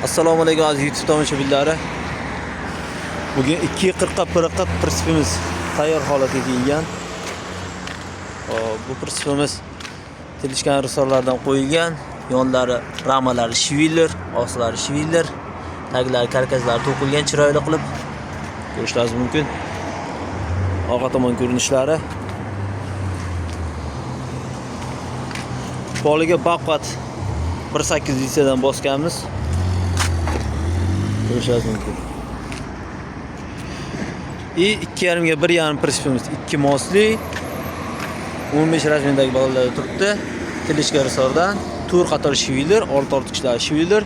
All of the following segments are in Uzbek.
Assalomu alaykum aziz YouTube tomoshabinlari. Bugun 240 prinsipimiz tayyor holatga kelgan. Bu prinsipimiz telishgan risollardan qo'yilgan. Yonlari ramalari shviller, ostlari shviller, taglari karkazlari to'qilgan chiroyli qilib ko'rishingiz mumkin. Orqa tomon ko'rinishlari. Poliga baqvat 1.8 litsedan bosganmiz. Ko'rishingiz mumkin. 2.5 ga 1.5 prinsipimiz 2 mosli 15 razmerdagi bolalar turibdi. Telishgan risordan tur qator shviller, old tortqichlar shviller,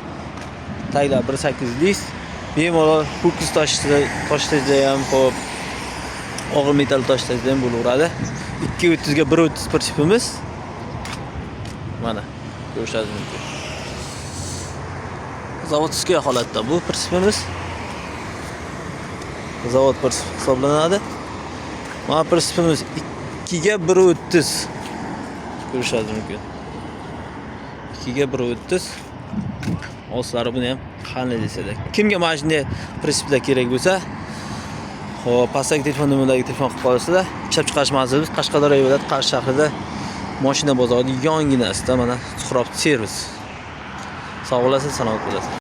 taglar 1.8 lis. Bemalol ho'kiz tashlashda ham xo'p, og'ir metall tashlashda ham bo'laveradi. 2.30 ga 1.30 prinsipimiz. Mana ko'rishingiz mumkin. Zavodskiy holatda bu prinsipimiz. Zavod prinsip hisoblanadi. Mana prinsipimiz 2 ga 1.30. Ko'rishingiz mumkin. 2 ga 1.30. Ostlari buni ham qanday desada. Kimga mana shunday prinsiplar kerak bo'lsa, xo'p, pastdagi telefon nomeridagi telefon qilib qolasizlar. Ishlab chiqarish manzilimiz Qashqadaryo viloyati Qarshi shahrida mashina bozorining yonginasida mana Suhrob servis. Sog' bo'lasiz, salomat bo'lasiz.